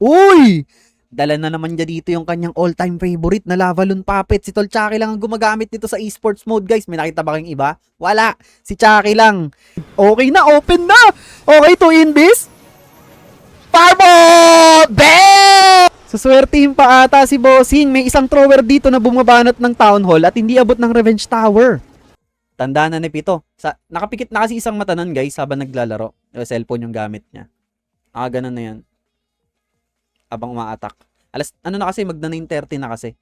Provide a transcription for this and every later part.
Uy! Dala na naman niya dito yung kanyang all-time favorite na Lavalon Puppet. Si Tol Chucky lang ang gumagamit nito sa esports mode, guys. May nakita ba kayong iba? Wala. Si Chucky lang. Okay na, open na! Okay to Invis? Fireball! Bam! Suswertihin pa ata si Bossing. May isang thrower dito na bumabanat ng Town Hall at hindi abot ng Revenge Tower. Tandaan na ni Pito. Nakapikit na kasi isang mata nun, guys, habang naglalaro. Yung cellphone yung gamit niya. Ganun na yan. Abang uma-attack. Ano na kasi, magna 9:30 na kasi.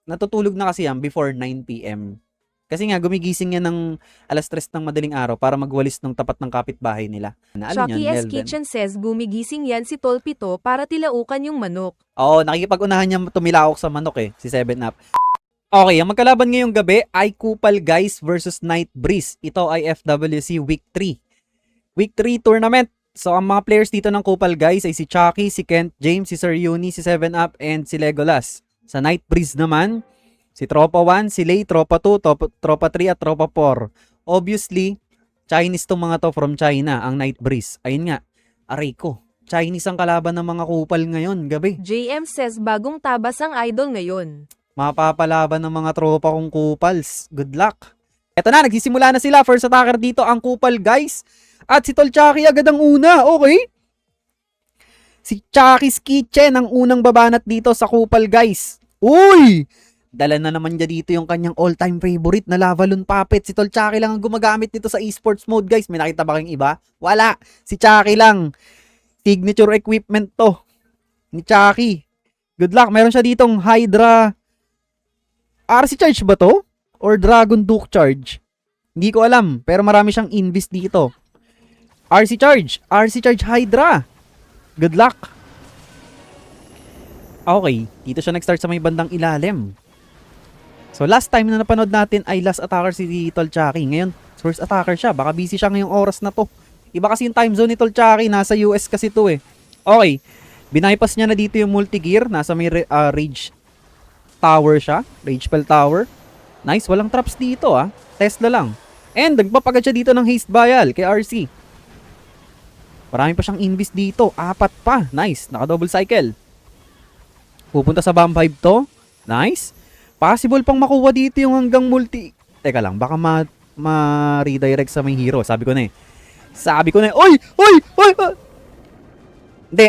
Natutulog na kasi yan before 9 PM. Kasi nga, gumigising yan ng 3:00 ng madaling araw para magwalis ng tapat ng kapitbahay nila. Chucky S. Kitchen says gumigising yan si Tol Pito para tilaukan yung manok. Oo, nakikipag-unahan niya tumilawak sa manok si 7up. Okay, ang magkalaban ngayong gabi ay Kupal Guys versus Night Breeze. Ito ay FWC Week 3. Week 3 tournament. So, ang mga players dito ng Kupal Guys ay si Chucky, si Kent James, si Sir Uni, si 7up, and si Legolas. Sa Night Breeze naman, si Tropa 1, si Lay, Tropa 2, Tropa 3, at Tropa 4. Obviously, Chinese tong mga to from China, ang Night Breeze. Ayun nga, aray ko. Chinese ang kalaban ng mga Kupal ngayon, gabi. JM says bagong tabas ang idol ngayon. Mapapalaban ng mga tropa kong Kupals. Good luck. Eto na, nagsisimula na sila. First attacker dito ang Kupal Guys. At si Tol Chucky agad ang una. Okay. Si Chucky's Kitchen ang unang babanat dito sa Kupal Guys. Uy! Dala na naman niya dito yung kanyang all-time favorite na Lavalon Puppet. Si Tol Chucky lang ang gumagamit nito sa esports mode, guys. May nakita ba kayong iba? Wala. Si Chucky lang. Signature equipment to ni Chucky. Good luck. Meron siya ditong Hydra. RC Charge ba to? Or Dragon Duke Charge? Hindi ko alam. Pero marami siyang invis dito. RC Charge. RC Charge Hydra. Good luck. Okay. Dito siya nag-start sa may bandang ilalim. So last time na napanood natin ay last attacker si Tol Chucky. Ngayon, first attacker siya. Baka busy siya ngayong oras na to. Iba kasi yung time zone ni Tol Chucky. Nasa US kasi to Okay. Binaypas niya na dito yung multi-gear. Nasa may Rage Tower siya. Rage Spell Tower. Nice. Walang traps dito Tesla lang. And nagpapagad siya dito ng Haste Vial kay RC. Marami pa siyang invis dito. 4 pa. Nice. Naka-double cycle. Pupunta sa bomb hive to. Nice. Possible pang makuha dito yung hanggang multi. Teka lang. Baka ma-redirect sa may hero. Sabi ko na Oy! Oy! Oy! Hindi.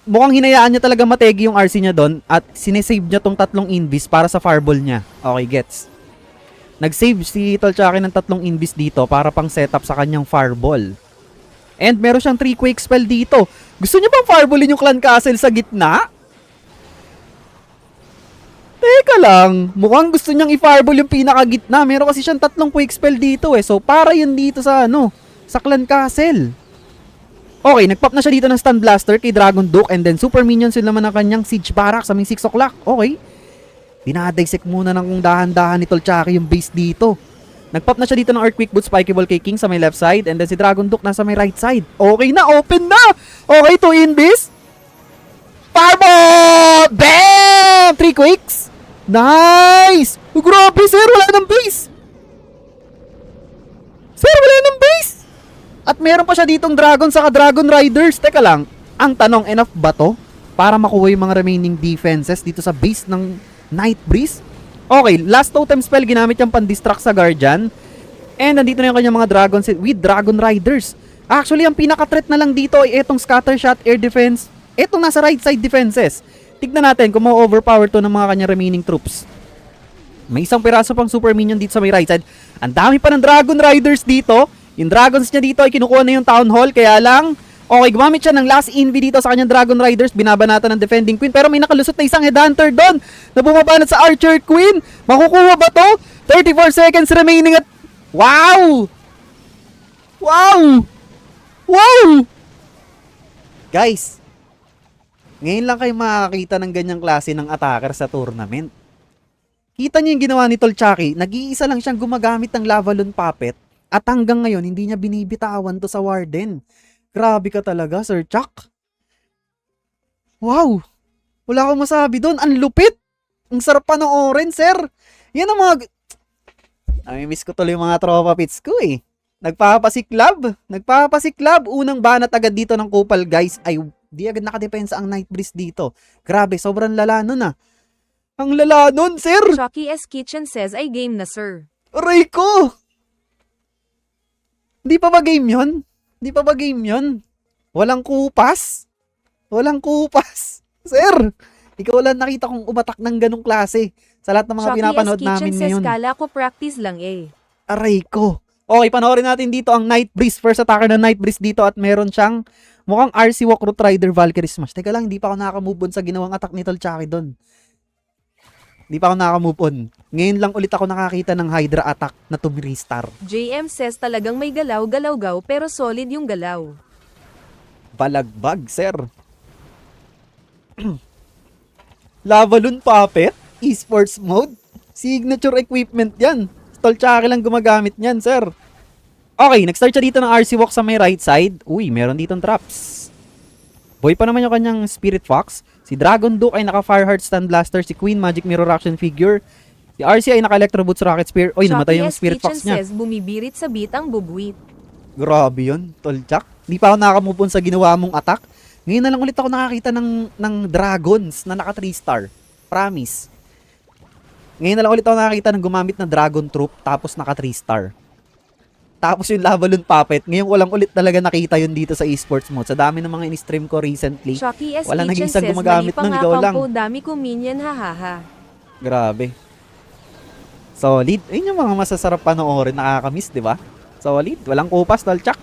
Mukhang hinayaan niya talaga mategi yung RC niya doon. At sinesave niya tong 3 invis para sa fireball niya. Okay, gets. Nag-save si Tol Chucky ng 3 invis dito para pang setup sa kanyang fireball. And meron siyang 3 quick spell dito. Gusto niya bang fireballin yung clan castle sa gitna? Teka lang. Mukhang gusto niyang i-fireball yung pinaka-gitna. Meron kasi siyang 3 quick spell dito So para yun dito sa sa clan castle. Okay, nag-pop na siya dito ng stun blaster kay Dragon Duke. And then super minions yun naman ang kanyang siege barracks sa may 6 o'clock. Okay. Dinadisect muna ng kung dahan-dahan ni Tol Chucky yung base dito. Nagpop na siya dito ng Earthquake Boot Spikeable kay King sa may left side. And then si Dragon Duke nasa may right side. Okay na, open na! Okay, 2 invis. Fireball! Bam! 3 quicks. Nice! Oh, grabe, sir, wala ng base. Sir, wala ng base. At meron pa siya ditong Dragon saka Dragon Riders. Teka lang, ang tanong, enough ba to para makuha yung mga remaining defenses dito sa base ng Night Breeze? Okay, last totem spell ginamit yung pan-distract sa Guardian. And nandito na yung kanyang mga dragons with Dragon Riders. Actually, ang pinaka-threat na lang dito ay itong Scatter Shot Air Defense. Itong nasa right side defenses. Tignan natin kung ma-overpower to ng mga kanyang remaining troops. May isang piraso pang super minion dito sa may right side. Ang dami pa ng Dragon Riders dito. Yung dragons niya dito ay kinukuha na yung Town Hall. Kaya lang, okay, gumamit siya ng last envy dito sa kanyang Dragon Riders. Binabanatan ng Defending Queen. Pero may nakalusot na isang Headhunter doon na bumabanat sa Archer Queen. Makukuha ba to? 34 seconds remaining at... Wow! Wow! Wow! Guys, ngayon lang kayo makakita ng ganyang klase ng attacker sa tournament. Kita niyo yung ginawa ni Tol Chucky. Nag-iisa lang siyang gumagamit ng Lavalon Puppet. At hanggang ngayon, hindi niya binibitawan to sa Warden. Grabe ka talaga, Sir Chuck. Wow! Wala akong masabi doon. Ang lupit! Ang sarap panoorin, sir. Yan ang mga... Miss ko tuloy yung mga tropa pits ko Nagpapasiklab. Unang banat agad dito ng Kupal Guys ay Di agad nakadepensa ang Night Breeze dito. Grabe, sobrang lala nun ah. Ang lala nun, sir! Chucky S. Kitchen says ay game na sir. Aray ko! Di pa ba game yun? Di pa ba game yun? Walang kupas? Walang kupas. Sir, ikaw lang nakita kong umatak ng ganong klase sa lahat ng mga Chucky S. pinapanood Kitchen namin says ngayon. kala ko practice lang eh. Aray ko. Okay, panoorin natin dito ang Night Breeze. First attacker ng Night Breeze dito at meron siyang mukhang RC Walk Root Rider Valkyrie Smash. Teka lang, hindi pa ako nakaka-move on sa ginawang attack ni Tol Chucky doon. Hindi pa ako nakaka-move on. Ngayon lang ulit ako nakakita ng Hydra attack na tumiri-star. JM says talagang may galaw-galaw-gaw pero solid yung galaw. Balagbag, sir. Lavalon Puppet? Esports mode? Signature equipment yan. Tol Chucky lang gumagamit niyan, sir. Okay, nag-start siya dito ng RC Walk sa may right side. Uy, meron ditong traps. Boy pa naman yung kanyang Spirit Fox. Si Dragon Duke ay naka Fireheart Stand Blaster. Si Queen Magic Mirror Action Figure. Si RC ay naka Electro Boots Rocket Spear. Uy, namatay yung Chucky S. Spirit Kitchen Fox niya. says bumibirit sa beat ang bubwit. Grabe yun, Tol Chuck. Hindi pa ako nakamove on sa ginawa mong attack. Ngayon na lang ulit ako nakakita ng dragons na naka 3 star. Promise. Ngayon na lang ulit ako nakakita ng gumamit na Dragon Troop tapos naka 3 star. Tapos yung Lavalon Puppet, ngayon ko lang ulit talaga nakita yun dito sa esports mode. Sa dami ng mga in-stream ko recently, Chucky S. wala Kitchen nag-isang says gumagamit mali pa nun, nga ikaw lang. kampo, dami ko minion hahaha. Grabe. Solid. Ayun yung mga masasarap panoorin, nakakamiss, di ba? Solid. Walang kupas, Tol Chuck.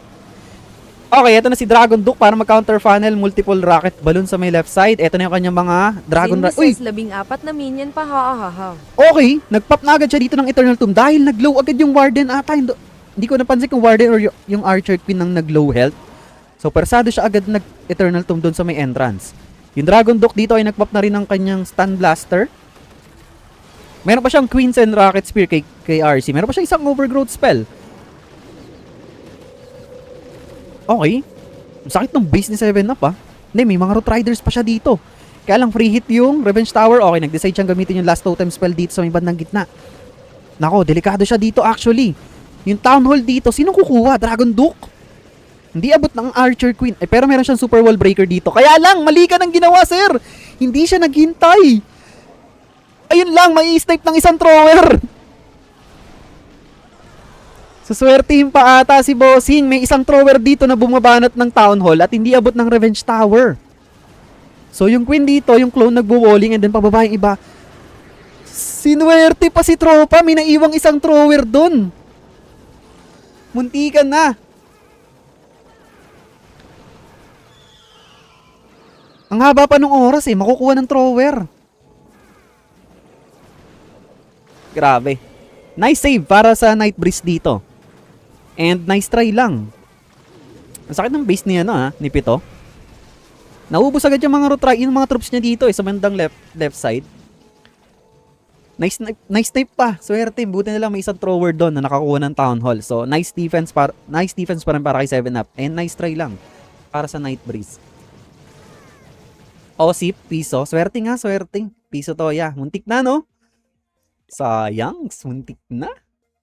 Okay, ito na si Dragon Duke para mag-counter funnel, multiple rocket balloon sa may left side. Ito na yung kanyang mga Dragon Uy! Uy! 14 na minion pa hahaha. Okay, nag-pop na agad siya dito ng Eternal Tomb dahil nag-low agad yung Warden ata. Hindi ko napansin kung Warden or yung Archer Queen nang nag-low health. So, persado siya agad nag-Eternal Tomb doon sa may entrance. Yung Dragon Duke dito ay nag-pop na rin ng kanyang Stun Blaster. Meron pa siyang Queens and Rocket Spear kay RC. Meron pa siyang isang Overgrowth spell. Okay. Sakit ng base ni 7-Up ah. Hindi, may mga Root Riders pa siya dito. Kaya lang free hit yung Revenge Tower. Okay, nag-decide siyang gamitin yung last totem spell dito sa may bandang gitna. Nako, delikado siya dito actually. Yung Town Hall dito, sino kukuha? Dragon Duke? Hindi abot ng Archer Queen. Pero meron siyang Super Wall Breaker dito. Kaya lang, mali ka ng ginawa, sir. Hindi siya naghintay. Ayun lang, may snipe ng isang thrower. Suswertehin pa ata si Bossing. May isang thrower dito na bumabanat ng Town Hall at hindi abot ng Revenge Tower. So yung Queen dito, yung clone nagbo-walling and then pababa yung iba. Sinuwerte pa si tropa. May naiwang isang thrower dun. Muntikan na. Ang haba pa nung oras makukuha ng thrower. Grabe. Nice save para sa Night Breeze dito. And nice try lang. Ang sakit ng base niya ni Pito. Naubos agad yung mga troops niya dito sa bandang left side. Nice snipe pa. Swerte, buti na lang may isang thrower doon na nakakuha ng Town Hall. So nice defense pa rin para kay 7-Up. And nice try lang para sa Night Breeze. Osip, Piso. Swerte nga, swerte. Piso Toya. Muntik na, no? Sayang, muntik na.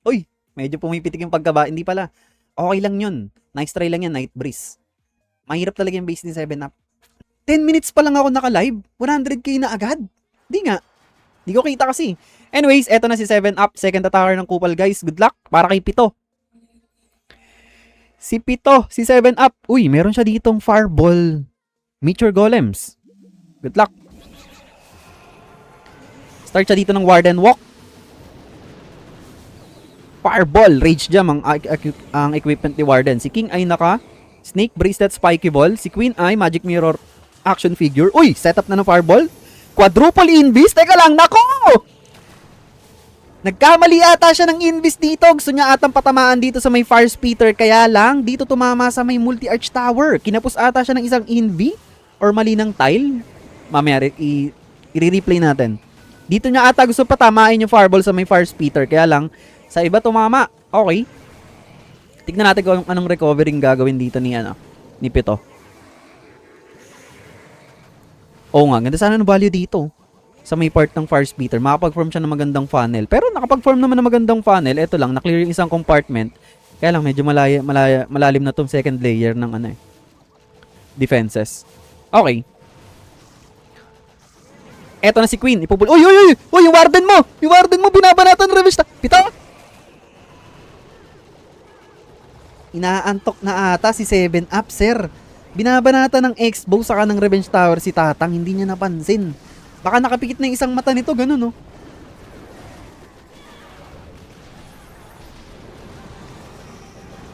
Uy, medyo pumipitik yung pagkaba. Hindi pala. Okay lang yun. Nice try lang yan, Night Breeze. Mahirap talaga yung base ni 7-Up. 10 minutes pa lang ako naka-live. 100k na agad. Hindi nga. Hindi ko kita kasi. Anyways, eto na si 7-Up. Second attacker ng Kupal, guys. Good luck para kay Pito. Si Pito, si 7-Up. Uy, meron siya ditong Fireball Meteor Golems. Good luck. Start siya dito ng Warden Walk. Fireball, Rage Jam ang equipment ni Warden. Si King ay naka Snake Bracelet Spiky Ball. Si Queen ay Magic Mirror Action Figure. Uy, setup na ng Fireball. Quadruple Invis. Teka lang, nako! Nagkamali ata siya ng Invis dito. Gusto niya atang patamaan dito sa may Fire Spitter. Kaya lang, dito tumama sa may Multi-Arch Tower. Kinapos ata siya ng isang Invi or mali ng tile. Mamaya, i-replay natin. Dito niya ata gusto patamain yung Fireball sa may Fire Spitter. Kaya lang, sa iba tumama. Okay. Tignan natin kung anong recovering gagawin dito ni Pito. Oo nga, ganda sana ng value dito. Sa may part ng Fire Spitter, makapag-form siya ng magandang funnel. Pero nakapag-form naman ng magandang funnel. Ito lang, na-clear yung isang compartment. Kaya lang, medyo malalim na tong second layer ng defenses. Okay. Eto na si Queen. Uy, uy, uy! Uy, yung warden mo! Yung warden mo, binabanatan ng revenge. Pito! Inaantok na ata si 7-Up, sir. Binabanatan ng X-Bow saka ng Revenge Tower si Tatang. Hindi niya napansin. Baka nakapikit na yung isang mata nito. Ganun, no?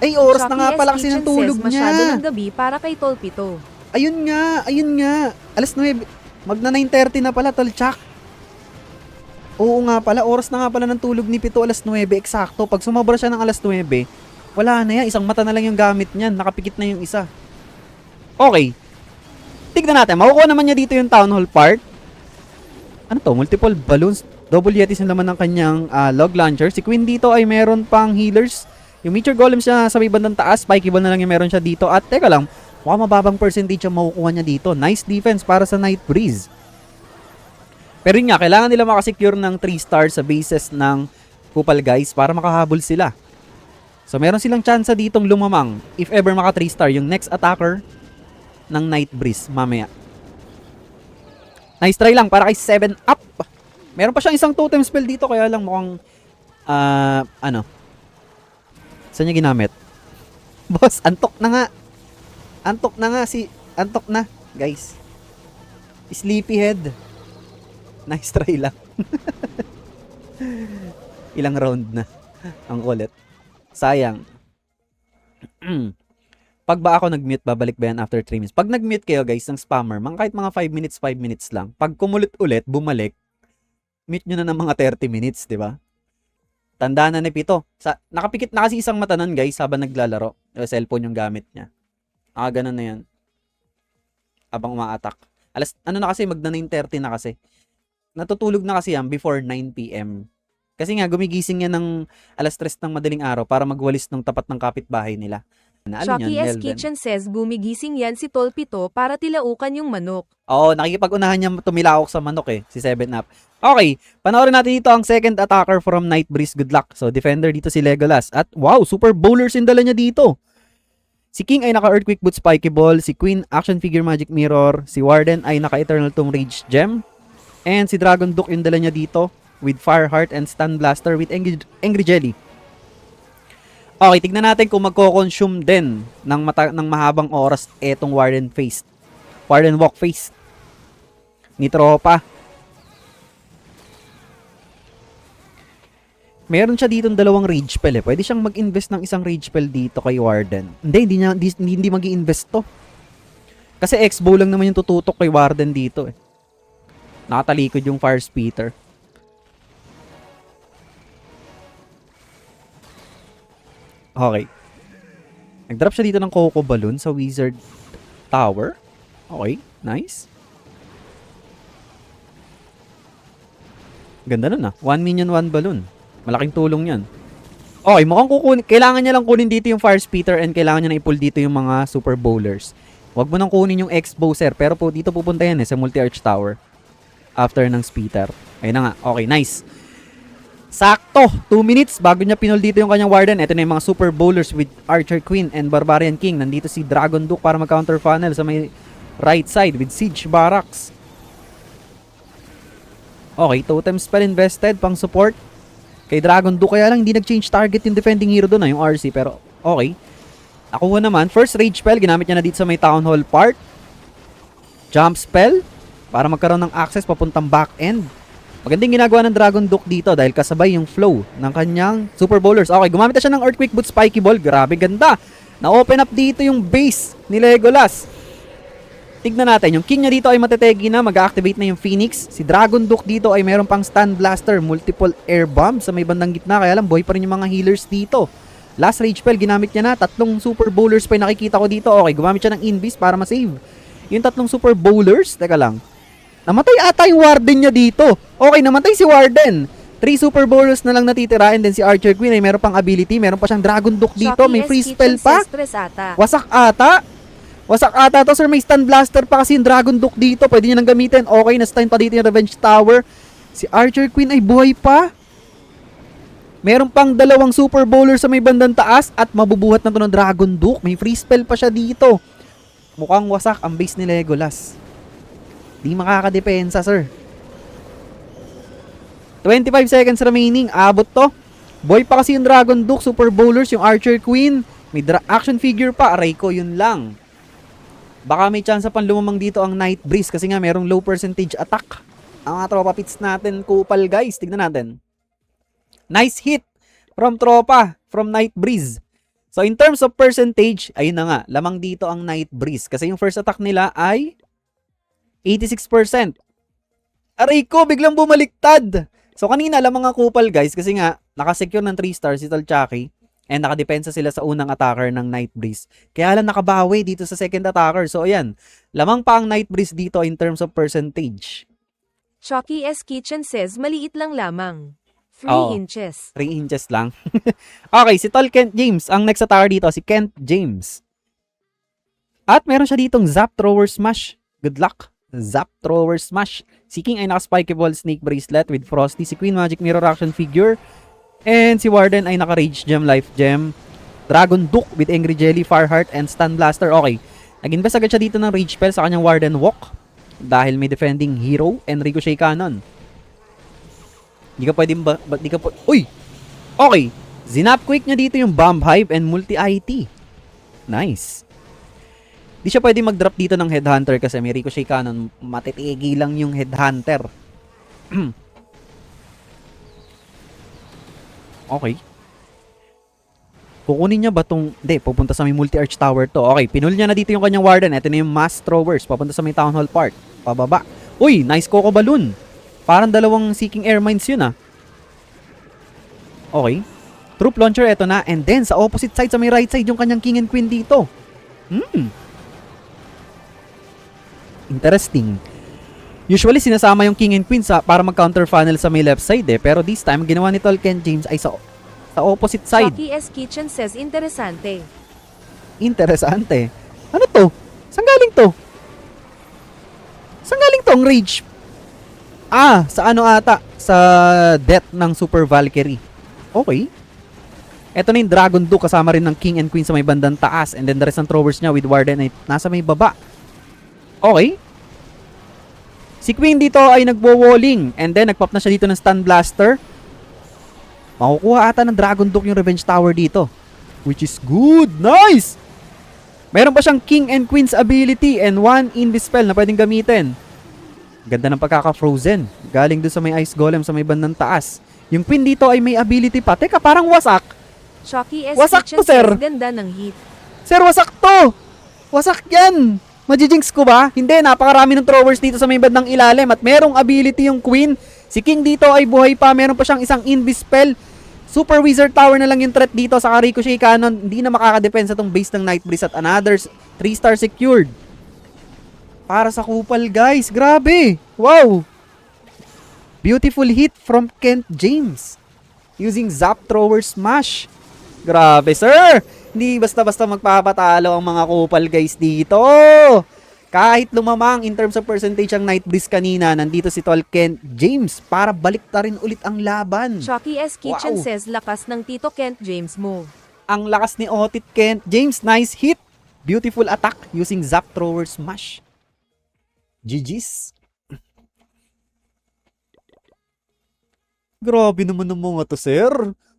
Ay, oras na nga pala kasi ng tulog niya. Masyado ng gabi para kay Tolpito. Ayun nga, ayun nga. Alas 9, magna 9:30 na pala, Tolchak. Oo nga pala, oras na nga pala ng tulog ni Pito, alas 9, eksakto. Pag sumobra siya ng alas 9, wala na yan, isang mata na lang yung gamit niyan, nakapikit na yung isa. Okay. Tignan natin, makukuha naman niya dito yung Town Hall part. Ano to? Multiple balloons, double yetis yung laman ng kanyang log launcher. Si Queen dito ay meron pang healers. Yung Meteor Golem siya sa may bandang taas, Spikey Ball na lang yung meron siya dito. At teka lang, mukhang mababang percentage ang makukuha niya dito. Nice defense para sa Night Breeze. Pero yun nga, kailangan nila makasecure ng 3 stars sa bases ng Kupal guys para makahabol sila. So meron silang chance ditong lumamang if ever maka 3 star yung next attacker ng Night Breeze mamaya. Nice try lang para kay 7-Up. Meron pa siyang isang totem spell dito kaya lang mukhang saan niya ginamit? Boss, antok na nga. Antok na, guys. Sleepyhead. Nice try lang. Ilang round na. Ang kulit. Sayang. Pag ba ako nag-mute, babalik ba yan after 3 minutes? Pag nag-mute kayo guys ng spammer, kahit mga 5 minutes lang. Pag kumulit ulit, bumalik, mute nyo na ng mga 30 minutes, di ba? Tandaan na ni Pito. Nakapikit na kasi isang mata nun guys habang naglalaro. Yung cellphone yung gamit niya. Ganun na yan. Habang uma-attack. Na kasi, magna 9:30 na kasi. Natutulog na kasi yan before 9 PM. Kasi nga, gumigising yan ng alas 3 ng madaling araw para magwalis ng tapat ng kapitbahay nila. Shocky S. Kitchen says gumigising yan si Tolpito para tilaukan yung manok. Oo, nakikipag-unahan niya tumilawak sa manok si 7-Up. Okay, panoorin natin dito ang second attacker from Night Breeze. Good luck. So, defender dito si Legolas. At wow, super bowlers yung dala niya dito. Si King ay naka-Earthquake Boot Spikey Ball. Si Queen, Action Figure Magic Mirror. Si Warden ay naka-Eternal Tomb Rage Gem. And si Dragon Duke yung dala niya dito with Fire Heart and Stun Blaster with Angry Jelly. Okay, tignan natin kung magko-consume din ng mahabang oras etong Warden Walk Face ni Tropa. Meron siya dito dalawang rage spell Pwede siyang mag-invest ng isang rage spell dito kay Warden. Hindi mag-i-invest to. Kasi X-Bow lang naman yung tututok kay Warden dito Nakatalikod yung Fire Speeder. Okay. Nag-drop siya dito ng Coco Balloon sa Wizard Tower. Okay, nice. Ganda nun 1 minion, 1 balloon. Malaking tulong yan. Okay, mukhang kailangan niya lang kunin dito yung Fire Speeder and kailangan niya na i-pull dito yung mga Super Bowlers. Huwag mo nang kunin yung X-Bow, sir. Pero dito pupunta yan sa Multi-Arch Tower. After ng Speeder. Ayun na nga. Okay, nice. Sakto! 2 minutes bago niya pinol dito yung kanyang Warden. Ito na yung mga Super Bowlers with Archer Queen and Barbarian King. Nandito si Dragon Duke para mag-counter funnel sa may right side with Siege Barracks. Okay, totem spell invested pang support kay Dragon Duke. Kaya lang hindi nag-change target yung defending hero doon yung RC. Pero okay. Nakuha naman. First rage spell. Ginamit niya na dito sa may Town Hall part. Jump spell para magkaroon ng access papuntang back end. Magandang ginagawa ng Dragon Duke dito dahil kasabay yung flow ng kanyang Super Bowlers. Okay, gumamit na siya ng Earthquake Boot Spikey Ball. Grabe, ganda. Na-open up dito yung base ni Legolas. Tignan natin, yung King niya dito ay matetegi na. Mag-activate na yung Phoenix. Si Dragon Duke dito ay meron pang Stun Blaster, multiple air bomb sa may bandang gitna. Kaya lang, buhay pa rin yung mga healers dito. Last rage spell, ginamit niya na. 3 Super Bowlers pa yung nakikita ko dito. Okay, gumamit siya ng Invis para ma-save yung 3 Super Bowlers. Teka lang. Namatay ata yung Warden niya dito. Okay, namatay si Warden. 3 Super Bowlers na lang natitira and then si Archer Queen ay meron pang ability. Meron pa siyang Dragon Duke dito. May free spell pa. Wasak ata. Wasak ata to, sir. May Stun Blaster pa kasi yung Dragon Duke dito. Pwede niya nang gamitin. Okay, na-stun pa dito yung Revenge Tower. Si Archer Queen ay buhay pa. Meron pang 2 Super Bowlers sa may bandang taas at mabubuhat na to ng Dragon Duke. May free spell pa siya dito. Mukhang wasak ang base ni Legolas. Di makakadepensa, sir. 25 seconds remaining. Abot to. Boy pa kasi yung Dragon Duke. Super Bowlers, yung Archer Queen. May action figure pa. Aray ko, yun lang. Baka may chance pang lumamang dito ang Night Breeze kasi nga merong low percentage attack. Ang mga tropa pits natin, kupal guys. Tignan natin. Nice hit from tropa, from Night Breeze. So in terms of percentage, ayun na nga, lamang dito ang Night Breeze. Kasi yung first attack nila ay 86%. Aray ko, biglang bumaliktad. So kanina lamang ang kupal guys kasi nga nakasecure ng 3 stars si Tolchaki and nakadepensa sila sa unang attacker ng Night Breeze. Kaya lang nakabawi dito sa second attacker. So ayan, lamang pa ang Night Breeze dito in terms of percentage. Chucky S. Kitchen says maliit lang lamang. 3 Oo. inches. 3 inches lang. Okay, si Tol Kent James. Ang next attacker dito, si Kent James. At meron siya ditong Zap Thrower Smash. Good luck. Zap Thrower Smash. Si King ay naka-Spikeball Snake Bracelet with Frosty. Si Queen Magic Mirror Action Figure. And si Warden ay naka-Rage Gem, Life Gem. Dragon Duke with Angry Jelly, Fireheart, and Stun Blaster. Okay. Nag-invest agad siya dito ng Rage Spell sa kanyang Warden Walk. Dahil may defending hero and Ricochet Cannon. Di ka pwedeng di ka uy! Okay. Zinap quick niya dito yung Bomb Hive and Multi-IT. Nice. Di siya pwedeng mag-drop dito ng Headhunter kasi may Ricochet Cannon. Matitigi lang yung Headhunter. Okay. Kukunin niya ba tong... Hindi, pupunta sa may Multi-Arch Tower to. Okay, pinul niya na dito yung kanyang Warden. Ito na yung Mass Throwers. Papunta sa may Town Hall Park. Pababa. Uy, nice Coco Balloon. Parang dalawang Seeking Air Mines yun ah. Okay. Troop Launcher, eto na. And then, sa opposite side, sa may right side, yung kanyang King and Queen dito. Interesting. Usually, sinasama yung King and Queen para mag-counter funnel sa may left side eh. Pero this time, ginawa ni Tol Kent James ay sa opposite side. Chucky S. Kitchen says interesante. Interesante. Ano to? Saan galing to? Saan galing to ang rage? Sa ano ata? Sa death ng Super Valkyrie. Okay. Ito na yung Dragon Duke kasama rin ng King and Queen sa may bandang taas. And then the rest ng throwers niya with Warden ay nasa may baba. Okay. Si Queen dito ay nagwo-walling. And then nagpop na siya dito ng Stun Blaster. Makukuha ata ng Dragon Duke yung Revenge Tower dito. Which is good. Nice! Meron pa siyang King and Queen's ability and 1 Invis spell na pwedeng gamitin. Ganda ng pagkaka-frozen. Galing doon sa may Ice Golem sa may bandang taas. Yung Queen dito ay may ability pa. Teka, parang wasak. Chucky S. Wasak Kitchen to, sir. says ganda ng hit. Sir, wasak to! Wasak yan! Majijinx ko ba? Hindi, napakarami ng throwers dito sa may bandang ilalim at merong ability yung Queen. Si King dito ay buhay pa. Meron pa siyang isang Invis spell. Super Wizard Tower na lang yung threat dito sa Ricochet Cannon. Hindi na makakadepensa tong base ng Night Breeze at another 3-star secured. Para sa kupal guys. Grabe. Wow. Beautiful hit from Kent James. Using Zap Thrower Smash. Grabe sir. Hindi basta-basta magpapatalo ang mga kupal guys dito. Kahit lumamang in terms of percentage ang Night Breeze kanina, nandito si Tol Kent James para balik na rin ulit ang laban. Chucky S. Kitchen Wow. says lakas ng Tito Kent James move. Ang lakas ni Otit Kent James. Nice hit. Beautiful attack using Zap Thrower Smash. GG's. Grabe naman ng mga to, sir.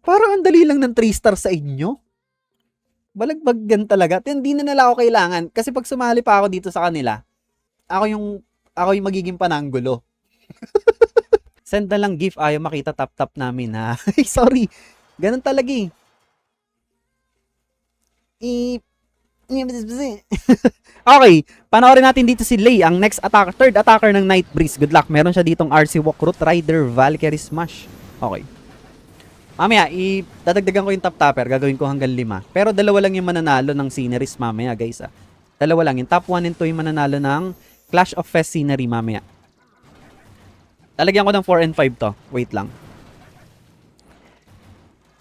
Parang ang dali lang ng 3-star sa inyo. Balagbaggan talaga. Hindi na nila ako kailangan. Kasi pag sumali pa ako dito sa kanila, ako yung magiging pananggulo. Send na lang GIF. Ayaw makita tap-tap namin, ha? Sorry. Ganun talaga eh. Okay, panoorin natin dito si Lay, ang next attacker, third attacker ng Night Breeze. Good luck. Meron siya ditong RC Walk Root Rider Valkyrie Smash. Okay. Mamaya, dadagdagan ko yung top topper. Gagawin ko hanggang 5. Pero dalawa lang yung mananalo ng sceneries mamaya, guys. Dalawa lang. Yung top 1 and 2 yung mananalo ng Clash of Fest scenery mamaya. Lalagyan ko ng 4 and 5 to. Wait lang.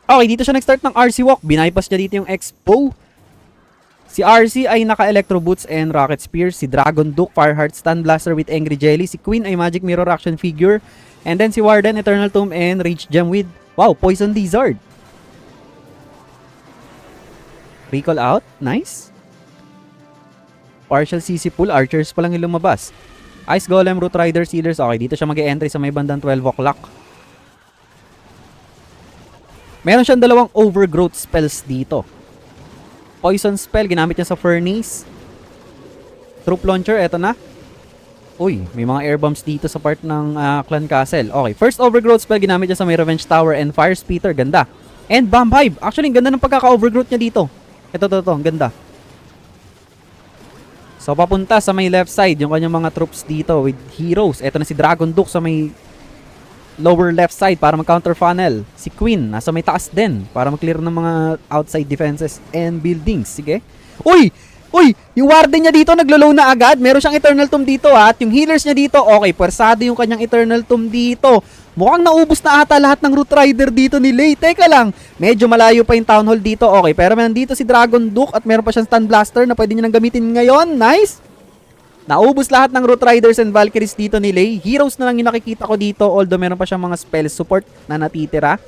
Okay, dito siya nag-start ng RC Walk. Binaypas niya dito yung Expo. Si RC ay naka-Electro Boots and Rocket Spear. Si Dragon Duke, Fireheart, Stun Blaster with Angry Jelly. Si Queen ay Magic Mirror Action Figure. And then si Warden, Eternal Tomb and Rage Gem with, wow, Poison Lizard. Recall out. Nice. Partial CC pool, archers pa lang yung lumabas. Ice Golem, Root Rider, Sealers. Okay, dito siya mag-e-entry sa may bandang 12 o'clock. Meron siyang dalawang overgrowth spells dito. Poison spell, ginamit niya sa Furnace. Troop Launcher, eto na. Uy, may mga air bombs dito sa part ng Clan Castle. Okay, first overgrowth spell, ginamit niya sa may Revenge Tower and Fire Speeder. Ganda. And Bomb Hive. Actually, ang ganda ng pagkaka-overgrowth niya dito. Ito, ang ganda. So, papunta sa may left side, yung kanyang mga troops dito with heroes. Ito na si Dragon Duke sa may lower left side para mag-counter funnel. Si Queen, nasa may taas din para mag-clear ng mga outside defenses and buildings. Sige. Uy! Yung warden niya dito, naglo-low na agad. Meron siyang Eternal Tomb dito at yung healers niya dito, okay, pwersado yung kanyang Eternal Tomb dito. Mukhang naubos na ata lahat ng Root Rider dito ni Lei. Teka lang, medyo malayo pa yung Town Hall dito. Okay, pero nandito si Dragon Duke at meron pa siyang Stun Blaster na pwede niya nang gamitin ngayon. Nice! Naubos lahat ng Root Riders and Valkyries dito ni Lei. Heroes na lang yung nakikita ko dito, although meron pa siyang mga spell support na natitira.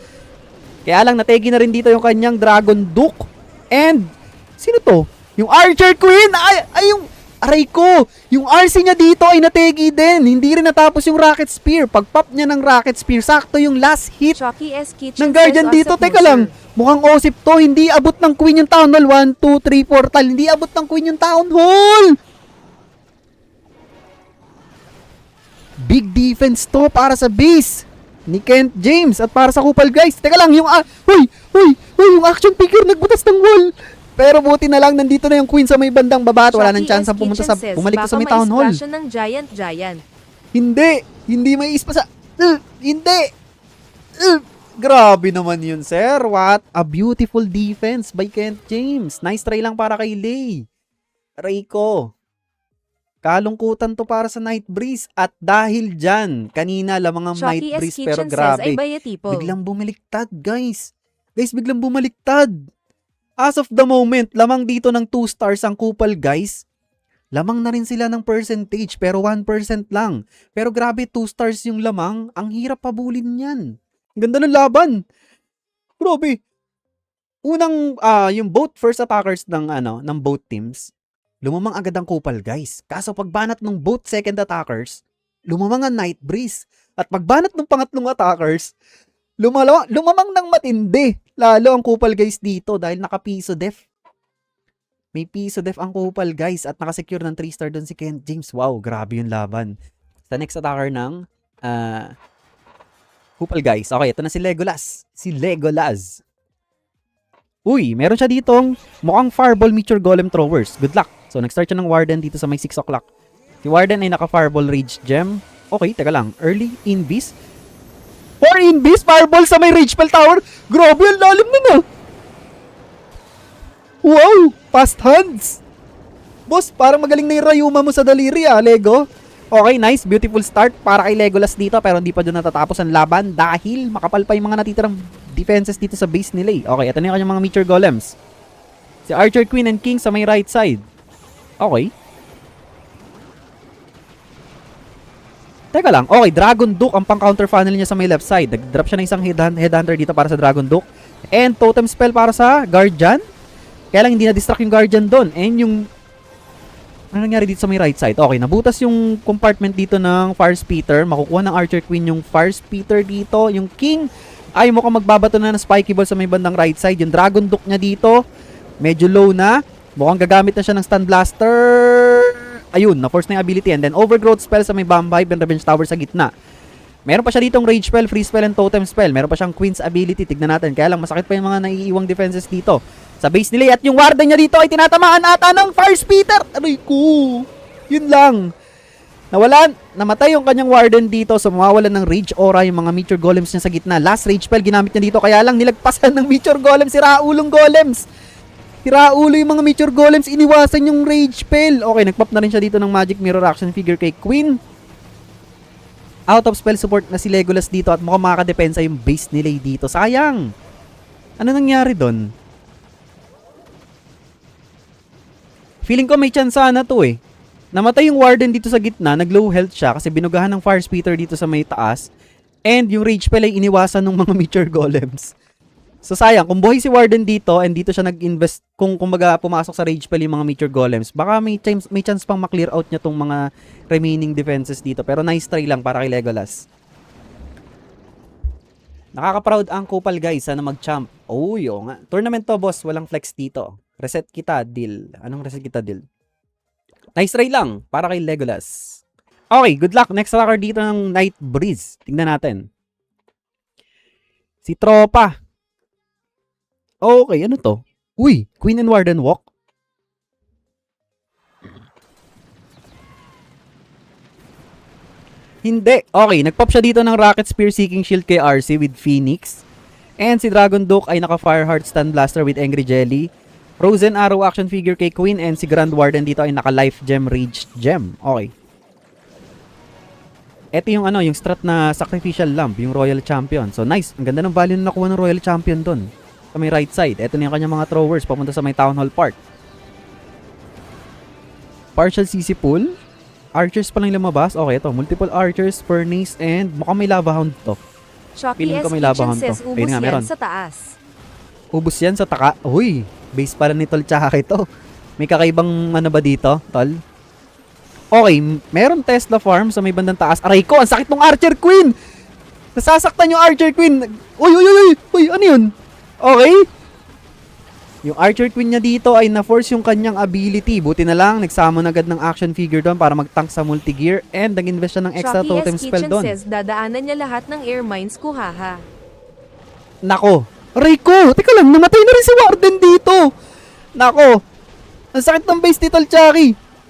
Kaya lang, nategi na rin dito yung kanyang Dragon Duke. And, sino to? Yung Archer Queen! Ay yung... Aray ko! Yung RC niya dito ay nategi din. Hindi rin natapos yung Rocket Spear. Pag-pop niya ng Rocket Spear, sakto yung last hit Chucky S. Kitchen ng Guardian says, dito. Teka lang, mukhang Osip to. Hindi abot ng Queen yung Town Hall. 1, 2, 3, portal. Hindi abot ng Queen yung Town Hall! Big defense to para sa base ni Kent James at para sa Kupal, guys. Teka lang, yung... yung action figure nagbutas ng wall. Pero buti na lang, nandito na yung Queen sa may bandang baba at wala nang chance ang pumunta sa... Bumalik to sa may Town Hall. Ng giant. Hindi may ispa sa... Hindi! Grabe naman yun, sir. What a beautiful defense by Kent James. Nice try lang para kay Lei. Reiko. Kalungkutan to para sa Night Breeze. At dahil dyan, kanina lamang ang Night Breeze pero grabe. Biglang bumaliktad, guys. Biglang bumaliktad. As of the moment, lamang dito ng 2 stars ang Kupal, guys. Lamang na rin sila ng percentage pero 1% lang. Pero grabe, 2 stars yung lamang. Ang hirap pabulin yan. Ganda ng laban. Grabe. Unang, yung both first attackers ng both teams, lumamang agad ang Kupal, guys. Kaso pagbanat ng both second attackers, lumamang ang Night Breeze. At pagbanat ng pangatlong attackers, lumamang ng matindi. Lalo ang Kupal, guys, dito dahil naka-piso def. May piso def ang Kupal, guys, at nakasecure ng 3-star doon si Kent James. Wow, grabe yung laban. Sa next attacker ng Kupal, guys. Okay, ito na si Legolas. Uy, meron siya ditong mukhang Fireball Meteor Golem Throwers. Good luck. So, nag-start siya ng Warden dito sa may 6 o'clock. Si Warden ay naka-Fireball Rage Gem. Okay, teka lang. Early Invis. 4 Invis, Fireball sa may Rage Spell Tower. Grabe, ang lalim na na. Wow, fast hands. Boss, parang magaling na yung Rayuma mo sa daliri, Lego. Okay, nice. Beautiful start para kay Legolas dito. Pero hindi pa doon natatapos ang laban dahil makapal pa yung mga natitirang defenses dito sa base nila. Okay, ito na yung kanyang mga Meteor Golems. Si Archer, Queen, and King sa may right side. Okay. Teka lang. Okay, Dragon Duke ang pang-counter funnel niya sa may left side. Nag-drop siya ng isang headhunter dito para sa Dragon Duke. And totem spell para sa Guardian. Kaya lang hindi na-distract yung Guardian doon. And yung... Ano nangyari dito sa may right side? Okay, nabutas yung compartment dito ng Fire Speeder. Makukuha ng Archer Queen yung Fire Speeder dito. Yung King ay mukhang magbabato na ng Spiky Ball sa may bandang right side. Yung Dragon Duke niya dito, medyo low na. Mukhang gagamit na siya ng Stun Blaster. Ayun, na-force na yung ability. And then Overgrowth spell sa may Bomb Hive and Revenge Tower sa gitna. Meron pa siya ditong Rage Spell, Free Spell, and Totem Spell. Meron pa siyang Queen's ability. Tignan natin. Kaya lang masakit pa yung mga naiiwang defenses dito sa base nila. At yung Warden niya dito ay tinatamaan ata ng Fire Speeder. Aray ko. Yun lang. Namatay yung kanyang Warden dito. So mawawalan ng Rage Aura yung mga Meteor Golems niya sa gitna. Last Rage Spell ginamit niya dito. Kaya lang nilagpasan ng Meteor Golems. Si Raulong Golems. Si Raulo yung mga Meteor Golems. Iniwasan yung Rage Spell. Okay, nagpop na rin siya dito ng Magic Mirror action figure kay Queen. Out of spell support na si Legolas dito. At mukhang makakadepensa yung base nila dito. Sayang. Ano nangyari doon? Feeling ko may chance sana to eh. Namatay yung Warden dito sa gitna, nag-low health siya kasi binugahan ng Fire Speeder dito sa may taas. And yung Rage Spell ay iniwasan ng mga Meteor Golems. So sayang, kung buhay si Warden dito and dito siya nag-invest, kung kumbaga pumasok sa rage spell yung mga Meteor Golems, baka may chance pang maklear out niya tong mga remaining defenses dito. Pero nice try lang para kay Legolas. Nakaka-proud ang Kupal guys, sana mag-champ. Oh, yung nga. Tournament to boss, walang flex dito. Reset kita, deal. Anong reset kita, deal? Nice try lang para kay Legolas. Okay, good luck. Next attacker dito ng Night Breeze. Tingnan natin. Si Tropa. Okay, ano to? Uy, Queen and Warden Walk. Hindi. Okay, nagpop siya dito ng Rocket Spear Seeking Shield kay RC with Phoenix. And si Dragon Duke ay naka Fireheart Stun Blaster with Angry Jelly. Frozen Arrow action figure kay Queen and si Grand Warden dito ay naka Life Gem Rage Gem. Okay. Ito yung yung strat na Sacrificial Lamp, yung Royal Champion. So nice, ang ganda ng value na nakuha ng Royal Champion doon. Sa may right side. Ito na yung kanyang mga throwers papunta sa may Town Hall Park. Partial CC pool. Archers pa lang lumabas. Okay, ito. Multiple archers, furnace, and mukhang may lava hound to. Shocky Feeling S. ko may Kitchen labahan to. says ubos Ayun nga, yan meron. sa taas. Ubus yan sa taka. Uy, base pala ni Tol tsaka ito. May kakaibang ba dito, Tol? Okay, meron Tesla farm sa may bandang taas. Aray ko, ang sakit ng Archer Queen! Nasasaktan yung Archer Queen. Uy, uy, uy, uy, uy, ano yun? Okay. Yung Archer Queen niya dito ay na-force yung kanyang ability. Buti na lang, nagsummon agad ng action figure doon para mag-tank sa multi-gear and nag-invest siya ng extra Shocky totem S. spell Kitchen doon. says dadaanan niya lahat ng air mines ko haha. Nako. Rico, teka lang, namatay na rin si Warden dito. Nako. Ang sakit ng base ni Tol Chucky.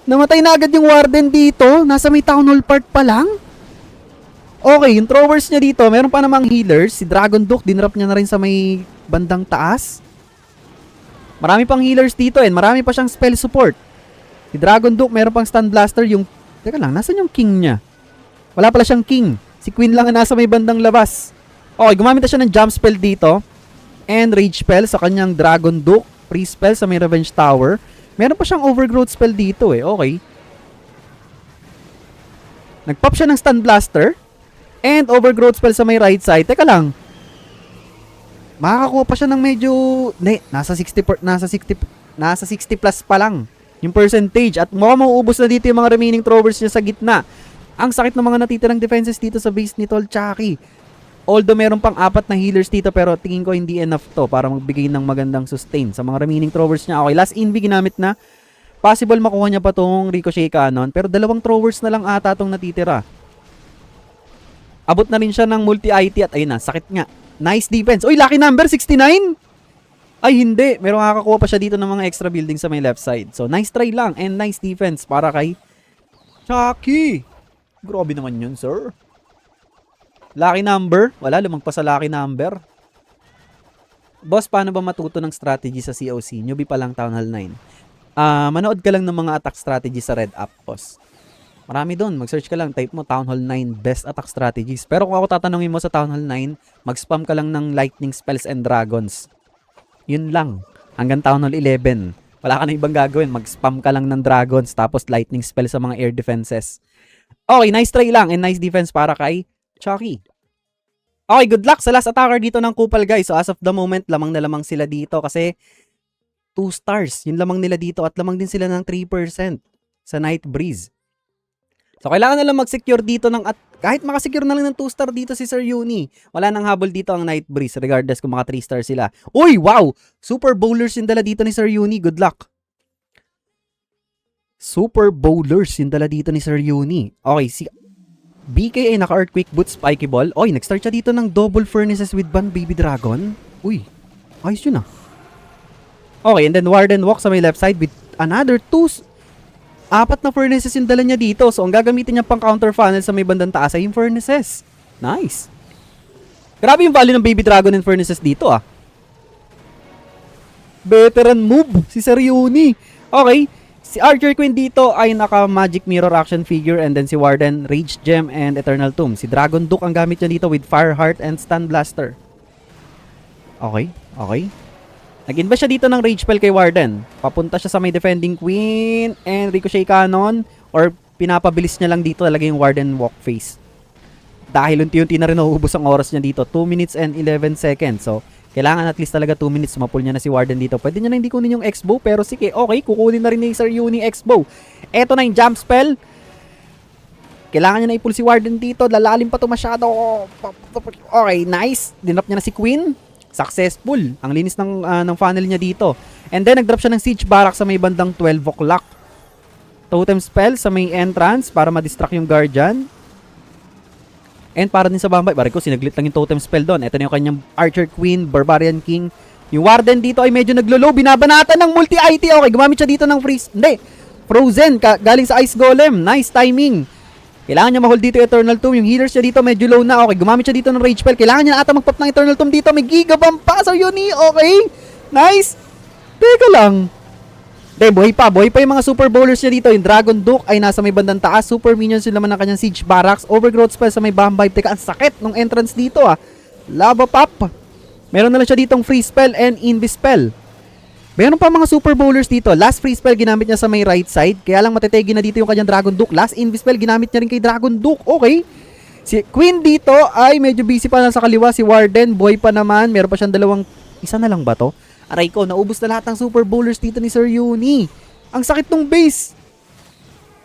Namatay na agad yung Warden dito. Nasa may Town Hall Park pa lang. Okay, yung throwers niya dito, meron pa namang healers. Si Dragon Duke, dinrap niya na rin sa may bandang taas. Marami pang healers dito and marami pa siyang spell support. Si Dragon Duke, meron pang Stun Blaster. Yung, teka lang, nasan yung king niya? Wala pala siyang king. Si Queen lang ang nasa may bandang labas. Okay, gumamit na siya ng jump spell dito. And rage spell sa kanyang Dragon Duke. Free spell sa may Revenge Tower. Meron pa siyang overgrowth spell dito eh. Okay. Nagpop siya ng Stun Blaster. And overgrowth spell sa may right side. Teka lang. Makakakuha pa siya ng medyo nasa 60 plus pa lang yung percentage at mukhang mauubos na dito yung mga remaining throwers niya sa gitna. Ang sakit ng mga natitirang defenses dito sa base ni Tol Chucky. Although meron pang 4 na healers dito pero tingin ko hindi enough to para magbigay ng magandang sustain sa mga remaining throwers niya. Okay, last invi ginamit na. Possible makuha niya pa tong Ricochet Cannon pero 2 throwers na lang ata tong natitira. Abot na rin siya ng multi-IT at ayun na, sakit nga. Nice defense. Uy, lucky number, 69! Ay, hindi. Meron makakakuha pa siya dito ng mga extra building sa may left side. So, nice try lang and nice defense para kay Chucky. Grabe naman yun, sir. Lucky number. Wala, lumagpas sa lucky number. Boss, paano ba matuto ng strategy sa COC? Newbie pa lang Town Hall 9. Manood ka lang ng mga attack strategy sa Red App, boss. Marami doon. Mag-search ka lang. Type mo Town Hall 9 best attack strategies. Pero kung ako tatanungin mo sa Town Hall 9, mag-spam ka lang ng lightning spells and dragons. Yun lang. Hanggang Town Hall 11. Wala ka na ibang gagawin. Mag-spam ka lang ng dragons tapos lightning spells sa mga air defenses. Okay, nice try lang and nice defense para kay Chucky. Okay, good luck sa last attacker dito ng Kupal guys. So as of the moment, lamang na lamang sila dito kasi 2 stars. Yung lamang nila dito at lamang din sila ng 3% sa Night Breeze. So, kailangan na lang mag-secure dito ng at kahit makasecure na lang ng 2-star dito si Sir Uni. Wala nang habol dito ang Night Breeze regardless kung maka 3-star sila. Uy, wow! Super bowlers yung dala dito ni Sir Uni. Good luck. Super bowlers yung dala dito ni Sir Uni. Okay, si BK ay naka-earthquake boot spiky ball. Oy, nag-start siya dito ng double furnaces with Ban Baby Dragon. Uy, ayos yun ah. Okay, and then Warden Walk sa may left side with another 4 na furnaces yung dala niya dito. So, ang gagamitin niya pang counter funnel sa may bandang taas ay yung furnaces. Nice. Grabe yung value ng Baby Dragon and furnaces dito ah. Veteran move si Sir Uni. Okay. Si Archer Queen dito ay naka Magic Mirror action figure and then si Warden, Rage Gem and Eternal Tomb. Si Dragon Duke ang gamit niya dito with Fireheart and Stun Blaster. Okay. Okay. Nag-invest siya dito ng Rage Spell kay Warden. Papunta siya sa may Defending Queen and Ricochet Cannon or pinapabilis niya lang dito talaga yung Warden Walk Face. Dahil unti-unti na rin nauubos ang oras niya dito. 2 minutes and 11 seconds. So, Kailangan at least talaga 2 minutes mapul niya na si Warden dito. Pwede niya na hindi kunin yung X-Bow, pero sige, okay, kukunin na rin ni Sir Uni X-Bow. Eto na yung jump spell. Kailangan niya na i-pull si Warden dito. Lalalim pa to masyado. Okay, nice. Dinrop niya na si Queen. Successful. Ang linis ng funnel niya dito. And then, nag-drop siya ng Siege Barrack sa may bandang 12 o'clock. Totem spell sa may entrance para ma-distract yung Guardian. And para din sa Bambay, bari ko, sinaglit lang yung totem spell doon. Ito na yung kanyang Archer Queen, Barbarian King. Yung Warden dito ay medyo naglo-low. Binabanatan ng multi-IT. Okay, gumamit siya dito ng freeze. Hindi. Frozen. Galing sa Ice Golem. Nice timing. Kailangan niya ma-hold dito yung Eternal Tomb. Yung healers niya dito medyo low na. Okay, gumamit siya dito ng Rage Spell. Kailangan niya ata mag-pop ng Eternal Tomb dito. May Gigabomb pa. So yun okay. Nice. Teka lang. Buhay pa yung mga super bowlers niya dito. Yung Dragon Duke ay nasa may bandang taas. Super minions yung laman ng kanyang Siege Barracks. Overgrowth spell sa may Bambive. Teka, ang sakit ng entrance dito Lava Pop. Meron na lang siya ditong free spell and invis spell. Meron pa mga super bowlers dito. Last free spell ginamit niya sa may right side. Kaya lang matetegi na dito yung kanyang Dragon Duke. Last invis spell ginamit niya rin kay Dragon Duke. Okay. Si Queen dito ay medyo busy pa na sa kaliwa. Si Warden, boy pa naman. Meron pa siyang dalawang... Isa na lang ba to? Aray ko, naubos na lahat ng super bowlers dito ni Sir Uni. Ang sakit ng base.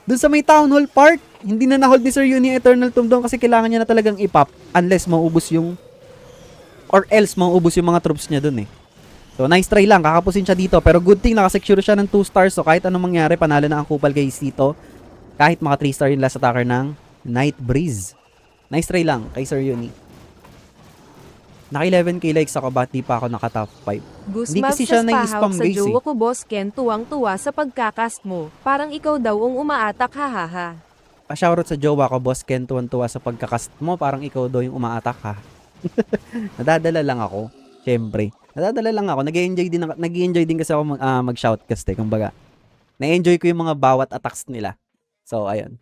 Doon sa may Town Hall part, hindi na na-hold ni Sir Uni Eternal Tomb doon kasi kailangan niya na talagang ipop unless maubos yung... Or else maubos yung mga troops niya doon So, nice try lang. Kakapusin siya dito. Pero good thing, nakasecure siya ng 2 stars. So, kahit anong mangyari, panalo na ang Kupal guys dito. Kahit mga 3 star yung last attacker ng Night Breeze. Nice try lang kay Sir Uni. Naka 11k likes ako, ba't di pa ako naka top 5? Hindi kasi siya nai-spam sa guys jowa ko boss Ken tuwang-tuwa sa pagkakast mo. Parang ikaw daw ang umaatak hahaha. Pa-shoutout sa jowa ko, boss Ken, tuwan-tuwa sa pagkakast mo. Parang ikaw daw yung umaatak ha. Nadadala lang ako. Siyempre. Nadadala lang ako. Nag-enjoy din kasi ako mag-shoutcast Kumbaga, na-enjoy ko yung mga bawat attacks nila. So, ayun.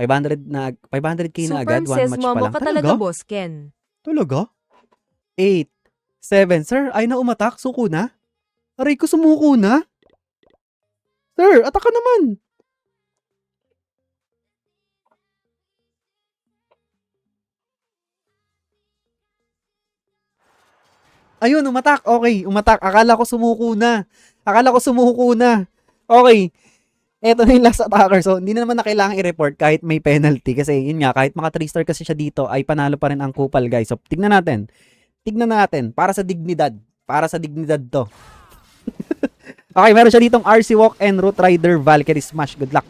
500k na agad. Super One match pa Momo lang. ka talaga boss Ken. Talaga? 8, 7. Sir, ay na umatak. Suko na? Aray ko, sumuko na? Sir, atak ka naman. Ayun, umatak. Okay, umatak. Akala ko sumuko na. Okay. Eto na yung last attacker. So, hindi na naman na kailangan i-report kahit may penalty. Kasi, yun nga, kahit mga 3 star kasi siya dito, ay panalo pa rin ang Kupal, guys. So, tignan natin. Para sa dignidad. To. Okay, meron siya ditong RC Walk and Root Rider Valkyrie Smash. Good luck.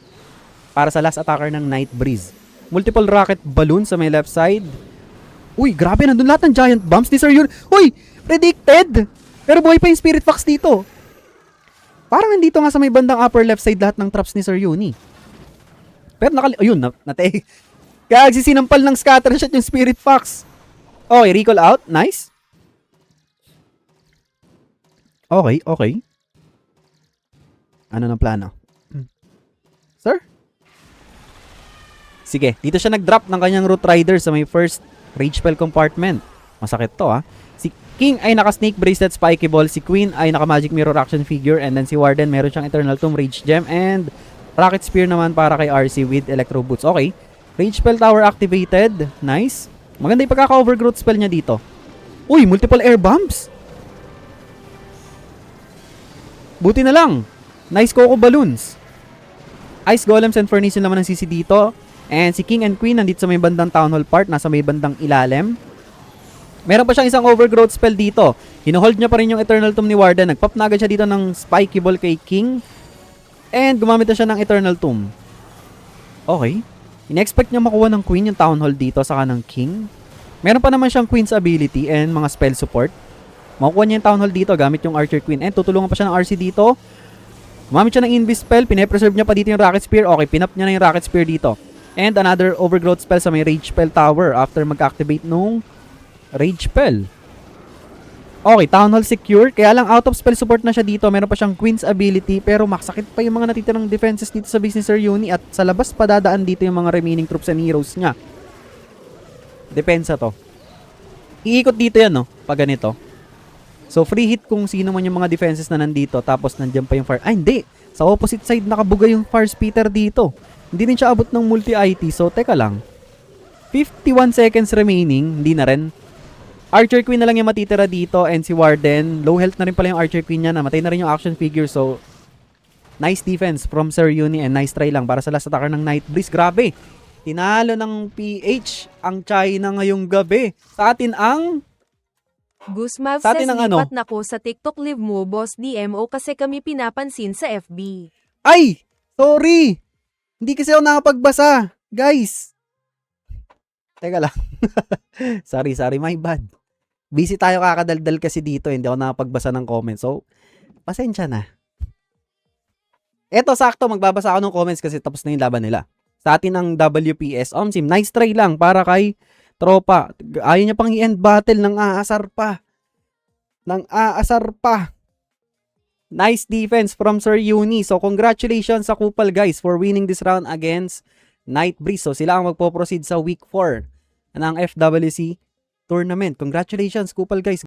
Para sa last attacker ng Night Breeze. Multiple rocket balloon sa may left side. Uy, grabe. Nandun lahat ng giant bombs ni Sir Yun. Uy, predicted. Pero buhay pa yung Spirit Fox dito. Parang nandito nga sa may bandang upper left side lahat ng traps ni Sir Uni. Pero ayun, kaya nagsisinampal ng scatter shot yung Spirit Fox. Okay, recall out. Nice. Okay. Ano ng plano? Sir? Sige, dito siya nag-drop ng kanyang Root Rider sa may first Rage Spell compartment. Masakit to Si King ay naka-Snake Bracelet Spiky Ball. Si Queen ay naka-Magic Mirror Action Figure. And then si Warden meron siyang Eternal Tomb Rage Gem. And Rocket Spear naman para kay RC with Electro Boots. Okay. Rage Spell Tower activated. Nice. Maganda yung pagkaka-overgrowth spell niya dito. Uy, multiple air bombs. Buti na lang. Nice Coco Balloons. Ice Golems and Furnace yung naman ng CC dito. And si King and Queen nandito sa may bandang Town Hall part. Nasa may bandang ilalim. Meron pa siyang isang overgrowth spell dito. Hinohold niya pa rin yung Eternal Tomb ni Warden. Nagpop na agad siya dito ng Spiky Ball kay King. And gumamit na siya ng Eternal Tomb. Okay. In-expect niya makuha ng Queen yung Town Hall dito saka ng King. Meron pa naman siyang Queen's ability and mga spell support. Makukuha niya yung Town Hall dito gamit yung Archer Queen. And tutulungan pa siya ng RC dito. Gumamit siya ng Invis spell. Pine-preserve niya pa dito yung Rocket Spear. Okay, pinap niya na yung Rocket Spear dito. And another overgrowth spell sa may Rage Spell Tower after mag-activate nung Rage Spell. Okay, Town Hall secure. Kaya lang out of spell support na siya dito. Meron pa siyang Queen's ability. Pero makasakit pa yung mga natitirang defenses dito sa base ni Sir Uni. At sa labas pa dadaan dito yung mga remaining troops and heroes niya. Depensa to. Iikot dito yan pag ganito. So free hit kung sino man yung mga defenses na nandito. Tapos nandiyan pa yung fire. Ay hindi. Sa opposite side nakabuga yung fire spitter dito. Hindi rin siya abot ng multi-IT. So teka lang. 51 seconds remaining. Hindi na rin. Archer Queen na lang yung matitira dito and si Warden. Low health na rin pala yung Archer Queen niya. Namatay na rin yung action figure. So, nice defense from Sir Uni and nice try lang para sa last attacker ng Night Breeze. Grabe. Tinalo ng PH ang China ngayong gabi. Sa atin ang... Gusmav Sa says atin ang ano? lipat na ko sa TikTok live mo boss DMO kasi kami pinapansin sa FB. Ay! Sorry! Hindi kasi ako nakapagbasa. Guys! Teka lang. sorry, my bad. Busy tayo kakadaldal kasi dito. Hindi ako nakapagbasa ng comments. So, pasensya na. Eto, sakto. Magbabasa ako ng comments kasi tapos na yung laban nila. Sa atin ang WPS. Omsim, nice try lang para kay tropa. Ayaw niya pang i-end battle ng aasar pa. Nice defense from Sir Uni. So, congratulations sa Kupal guys for winning this round against Night Breeze. So, sila ang magpo-proceed sa week 4 ng FWC tournament. Congratulations, Kupal guys.